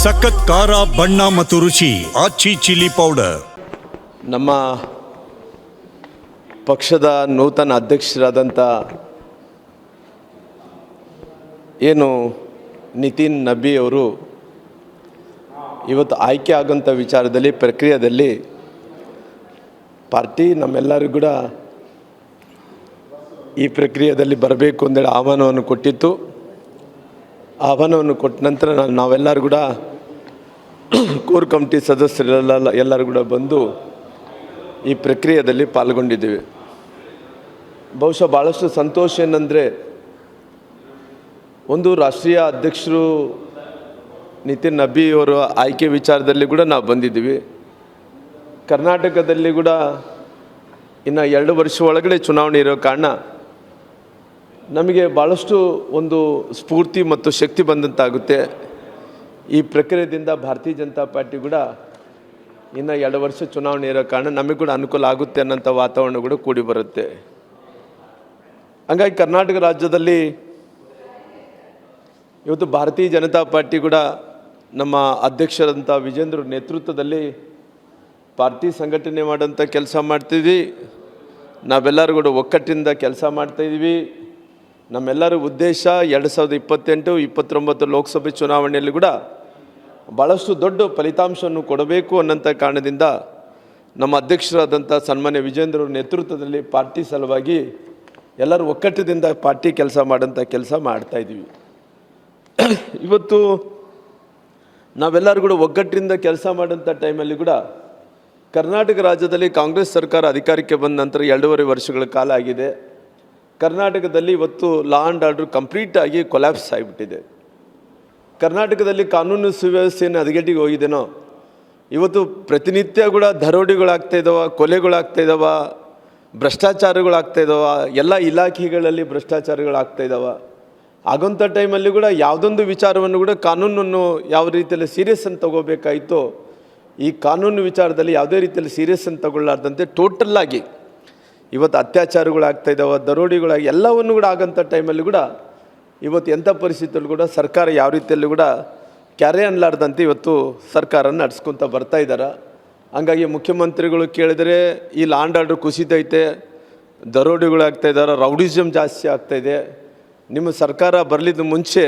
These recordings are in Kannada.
ಸಖತ್ ಖಾರ ಬಣ್ಣ ಮತ್ತು ರುಚಿ ಆಚಿ ಚಿಲ್ಲಿ ಪೌಡರ್. ನಮ್ಮ ಪಕ್ಷದ ನೂತನ ಅಧ್ಯಕ್ಷರಾದಂಥ ಏನು ನಿತಿನ್ ನಬಿ ಅವರು ಇವತ್ತು ಆಯ್ಕೆ ಆಗೋಂಥ ವಿಚಾರದಲ್ಲಿ ಪ್ರಕ್ರಿಯೆಯಲ್ಲಿ ಪಾರ್ಟಿ ನಮ್ಮೆಲ್ಲರಿಗೂ ಕೂಡ ಈ ಪ್ರಕ್ರಿಯೆಯಲ್ಲಿ ಬರಬೇಕು ಅಂತೇಳಿ ಆಹ್ವಾನವನ್ನು ಕೊಟ್ಟಿತ್ತು. ಆಹ್ವಾನವನ್ನು ಕೊಟ್ಟ ನಂತರ ನಾವೆಲ್ಲರೂ ಕೂಡ ಕೋರ್ ಕಮಿಟಿ ಸದಸ್ಯರೆಲ್ಲ ಎಲ್ಲರೂ ಕೂಡ ಬಂದು ಈ ಪ್ರಕ್ರಿಯೆಯಲ್ಲಿ ಪಾಲ್ಗೊಂಡಿದ್ದೀವಿ. ಬಹುಶಃ ಭಾಳಷ್ಟು ಸಂತೋಷ ಏನಂದರೆ, ಒಂದು ರಾಷ್ಟ್ರೀಯ ಅಧ್ಯಕ್ಷರು ನಿತಿನ್ ನಬಿ ಅವರ ಆಯ್ಕೆ ವಿಚಾರದಲ್ಲಿ ಕೂಡ ನಾವು ಬಂದಿದ್ದೀವಿ. ಕರ್ನಾಟಕದಲ್ಲಿ ಕೂಡ ಇನ್ನು 2 ವರ್ಷ ಒಳಗಡೆ ಚುನಾವಣೆ ಇರೋ ಕಾರಣ ನಮಗೆ ಭಾಳಷ್ಟು ಒಂದು ಸ್ಫೂರ್ತಿ ಮತ್ತು ಶಕ್ತಿ ಬಂದಂತಾಗುತ್ತೆ. ಈ ಪ್ರಕ್ರಿಯೆಯಿಂದ ಭಾರತೀಯ ಜನತಾ ಪಾರ್ಟಿ ಕೂಡ ಇನ್ನು 2 ವರ್ಷ ಚುನಾವಣೆ ಇರೋ ಕಾರಣ ನಮಗೆ ಕೂಡ ಅನುಕೂಲ ಆಗುತ್ತೆ ಅನ್ನೋಂಥ ವಾತಾವರಣ ಕೂಡ ಕೂಡಿ ಬರುತ್ತೆ. ಹಾಗಾಗಿ ಕರ್ನಾಟಕ ರಾಜ್ಯದಲ್ಲಿ ಇವತ್ತು ಭಾರತೀಯ ಜನತಾ ಪಾರ್ಟಿ ಕೂಡ ನಮ್ಮ ಅಧ್ಯಕ್ಷರಂಥ ವಿಜೇಂದ್ರ ನೇತೃತ್ವದಲ್ಲಿ ಪಾರ್ಟಿ ಸಂಘಟನೆ ಮಾಡೋಂಥ ಕೆಲಸ ಮಾಡ್ತಿದ್ವಿ. ನಾವೆಲ್ಲರೂ ಕೂಡ ಒಕ್ಕಟ್ಟಿಂದ ಕೆಲಸ ಮಾಡ್ತಾಯಿದ್ವಿ. ನಮ್ಮೆಲ್ಲರ ಉದ್ದೇಶ 2028-29 ಲೋಕಸಭೆ ಚುನಾವಣೆಯಲ್ಲಿ ಕೂಡ ಭಾಳಷ್ಟು ದೊಡ್ಡ ಫಲಿತಾಂಶವನ್ನು ಕೊಡಬೇಕು ಅನ್ನೋಂಥ ಕಾರಣದಿಂದ ನಮ್ಮ ಅಧ್ಯಕ್ಷರಾದಂಥ ಸನ್ಮಾನ್ಯ ವಿಜೇಂದ್ರ ಅವ್ರ ನೇತೃತ್ವದಲ್ಲಿ ಪಾರ್ಟಿ ಸಲುವಾಗಿ ಎಲ್ಲರೂ ಒಕ್ಕಟ್ಟದಿಂದ ಪಾರ್ಟಿ ಕೆಲಸ ಮಾಡೋಂಥ ಕೆಲಸ ಮಾಡ್ತಾಯಿದ್ವಿ. ಇವತ್ತು ನಾವೆಲ್ಲರೂ ಕೂಡ ಒಗ್ಗಟ್ಟಿನಿಂದ ಕೆಲಸ ಮಾಡೋಂಥ ಟೈಮಲ್ಲಿ ಕೂಡ ಕರ್ನಾಟಕ ರಾಜ್ಯದಲ್ಲಿ ಕಾಂಗ್ರೆಸ್ ಸರ್ಕಾರ ಅಧಿಕಾರಕ್ಕೆ ಬಂದ ನಂತರ 2.5 ವರ್ಷಗಳ ಕಾಲ ಆಗಿದೆ. ಕರ್ನಾಟಕದಲ್ಲಿ ಇವತ್ತು ಲಾ ಆ್ಯಂಡ್ ಆರ್ಡರ್ ಕಂಪ್ಲೀಟಾಗಿ ಕೊಲ್ಯಾಪ್ಸ್ ಆಗಿಬಿಟ್ಟಿದೆ. ಕರ್ನಾಟಕದಲ್ಲಿ ಕಾನೂನು ಸುವ್ಯವಸ್ಥೆಯನ್ನು ಹದಗೆಟ್ಟಿಗೆ ಹೋಗಿದ್ದೇನೋ, ಇವತ್ತು ಪ್ರತಿನಿತ್ಯ ಕೂಡ ದರೋಡೆಗಳಾಗ್ತಾಯಿದ್ದಾವೆ, ಕೊಲೆಗಳಾಗ್ತಾಯಿದ್ದಾವೆ, ಭ್ರಷ್ಟಾಚಾರಗಳಾಗ್ತಾಯಿದ್ದಾವೆ, ಎಲ್ಲ ಇಲಾಖೆಗಳಲ್ಲಿ ಭ್ರಷ್ಟಾಚಾರಗಳಾಗ್ತಾಯಿದ್ದಾವೆ. ಆಗೋಂಥ ಟೈಮಲ್ಲಿ ಕೂಡ ಯಾವುದೊಂದು ವಿಚಾರವನ್ನು ಕೂಡ ಕಾನೂನನ್ನು ಯಾವ ರೀತಿಯಲ್ಲಿ ಸೀರಿಯಸ್ ಅಂತ ತಗೋಬೇಕಾಯಿತು, ಈ ಕಾನೂನು ವಿಚಾರದಲ್ಲಿ ಯಾವುದೇ ರೀತಿಯಲ್ಲಿ ಸೀರಿಯಸ್ ಅಂತ ತಗೊಳ್ಳಾರ್ದಂತೆ ಟೋಟಲ್ಲಾಗಿ ಇವತ್ತು ಅತ್ಯಾಚಾರಗಳಾಗ್ತಾಯಿದ್ದಾವೆ, ದರೋಡೆಗಳಾಗಿ ಎಲ್ಲವನ್ನು ಕೂಡ ಆಗೋಂಥ ಟೈಮಲ್ಲಿ ಕೂಡ ಇವತ್ತು ಎಂಥ ಪರಿಸ್ಥಿತಿಯಲ್ಲೂ ಕೂಡ ಸರ್ಕಾರ ಯಾವ ರೀತಿಯಲ್ಲೂ ಕೂಡ ಕ್ಯಾರೆ ಅನ್ನಲಾರ್ದಂತೆ ಇವತ್ತು ಸರ್ಕಾರನ ನಡೆಸ್ಕೊತ ಬರ್ತಾಯಿದ್ದಾರೆ. ಹಂಗಾಗಿ ಮುಖ್ಯಮಂತ್ರಿಗಳು ಕೇಳಿದರೆ ಈ ಲಾ ಆ್ಯಂಡ್ ಆರ್ಡರ್ ಕುಸಿತೈತೆ, ದರೋಡೆಗಳಾಗ್ತಾಯಿದ್ದಾರೆ, ರೌಡಿಸಮ್ ಜಾಸ್ತಿ ಆಗ್ತಾಯಿದೆ. ನಿಮ್ಮ ಸರ್ಕಾರ ಬರಲಿದ್ದು ಮುಂಚೆ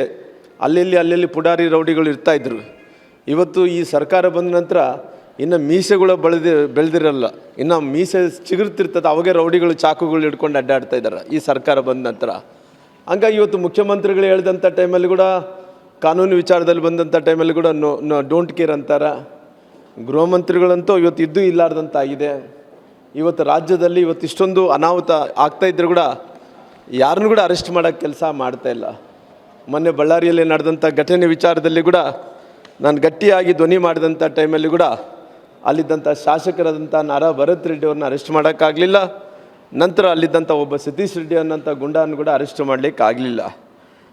ಅಲ್ಲೆಲ್ಲಿ ಪುಡಾರಿ ರೌಡಿಗಳು ಇರ್ತಾಯಿದ್ರು. ಇವತ್ತು ಈ ಸರ್ಕಾರ ಬಂದ ನಂತರ ಇನ್ನು ಮೀಸೆಗಳು ಬೆಳೆದಿರಲ್ಲ, ಇನ್ನು ಮೀಸೆ ಚಿಗುರ್ತಿರ್ತದೆ, ಅವಾಗೆ ರೌಡಿಗಳು ಚಾಕುಗಳು ಹಿಡ್ಕೊಂಡು ಅಡ್ಡಾಡ್ತಾಯಿದ್ದಾರೆ ಈ ಸರ್ಕಾರ ಬಂದ ನಂತರ. ಹಂಗಾಗಿ ಇವತ್ತು ಮುಖ್ಯಮಂತ್ರಿಗಳು ಹೇಳಿದಂಥ ಟೈಮಲ್ಲಿ ಕೂಡ ಕಾನೂನು ವಿಚಾರದಲ್ಲಿ ಬಂದಂಥ ಟೈಮಲ್ಲಿ ಕೂಡ ಡೋಂಟ್ ಕೇರ್ ಅಂತಾರೆ. ಗೃಹ ಮಂತ್ರಿಗಳಂತೂ ಇವತ್ತು ಇದ್ದೂ ಇಲ್ಲಾರ್ದಂತಾಗಿದೆ. ಇವತ್ತು ರಾಜ್ಯದಲ್ಲಿ ಇವತ್ತು ಇಷ್ಟೊಂದು ಅನಾಹುತ ಆಗ್ತಾಯಿದ್ರು ಕೂಡ ಯಾರನ್ನೂ ಕೂಡ ಅರೆಸ್ಟ್ ಮಾಡೋಕ್ಕೆ ಕೆಲಸ ಮಾಡ್ತಾಯಿಲ್ಲ. ಮೊನ್ನೆ ಬಳ್ಳಾರಿಯಲ್ಲಿ ನಡೆದಂಥ ಘಟನೆ ವಿಚಾರದಲ್ಲಿ ಕೂಡ ನಾನು ಗಟ್ಟಿಯಾಗಿ ಧ್ವನಿ ಮಾಡಿದಂಥ ಟೈಮಲ್ಲಿ ಕೂಡ ಅಲ್ಲಿದ್ದಂಥ ಶಾಸಕರಾದಂಥ ನಾರಾ ಭರತ್ ರೆಡ್ಡಿ ಅವ್ರನ್ನ ಅರೆಸ್ಟ್ ಮಾಡೋಕ್ಕಾಗಲಿಲ್ಲ. ನಂತರ ಅಲ್ಲಿದ್ದಂಥ ಒಬ್ಬ ಸತೀಶ್ ರೆಡ್ಡಿ ಅನ್ನೋಂಥ ಗುಂಡನ್ನು ಕೂಡ ಅರೆಸ್ಟ್ ಮಾಡಲಿಕ್ಕಾಗಲಿಲ್ಲ.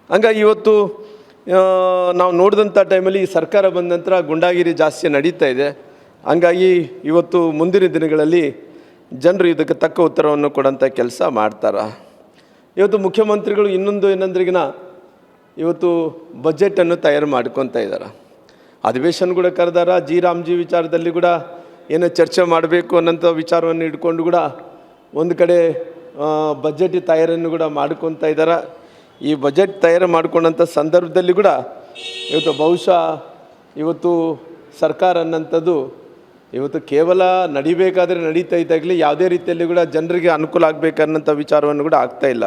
ಹಂಗಾಗಿ ಇವತ್ತು ನಾವು ನೋಡಿದಂಥ ಟೈಮಲ್ಲಿ ಈ ಸರ್ಕಾರ ಬಂದ ನಂತರ ಗುಂಡಾಗಿರಿ ಜಾಸ್ತಿ ನಡೀತಾ ಇದೆ. ಹಂಗಾಗಿ ಇವತ್ತು ಮುಂದಿನ ದಿನಗಳಲ್ಲಿ ಜನರು ಇದಕ್ಕೆ ತಕ್ಕ ಉತ್ತರವನ್ನು ಕೊಡೋಂಥ ಕೆಲಸ ಮಾಡ್ತಾರೆ. ಇವತ್ತು ಮುಖ್ಯಮಂತ್ರಿಗಳು ಇನ್ನೊಂದು ಏನಂದ್ರಿಗಿನ ಇವತ್ತು ಬಜೆಟನ್ನು ತಯಾರು ಮಾಡ್ಕೊತಾ ಇದ್ದಾರೆ. ಅಧಿವೇಶನ ಕೂಡ ಕರೆದಾರ. ರಾಮ್ಜಿ ವಿಚಾರದಲ್ಲಿ ಕೂಡ ಏನೋ ಚರ್ಚೆ ಮಾಡಬೇಕು ಅನ್ನೋಂಥ ವಿಚಾರವನ್ನು ಇಟ್ಕೊಂಡು ಕೂಡ ಒಂದು ಕಡೆ ಬಜೆಟ್ ತಯಾರನ್ನು ಕೂಡ ಮಾಡ್ಕೊತಾ ಇದ್ದಾರೆ. ಈ ಬಜೆಟ್ ತಯಾರು ಮಾಡ್ಕೊಂಡಂಥ ಸಂದರ್ಭದಲ್ಲಿ ಕೂಡ ಇವತ್ತು ಬಹುಶಃ ಇವತ್ತು ಸರ್ಕಾರ ಅನ್ನೋಂಥದ್ದು ಇವತ್ತು ಕೇವಲ ನಡಿಬೇಕಾದ್ರೆ ನಡೀತಾ ಇದ್ದಾಗಲೇ ಯಾವುದೇ ರೀತಿಯಲ್ಲಿ ಕೂಡ ಜನರಿಗೆ ಅನುಕೂಲ ಆಗಬೇಕನ್ನೋಂಥ ವಿಚಾರವನ್ನು ಕೂಡ ಆಗ್ತಾಯಿಲ್ಲ.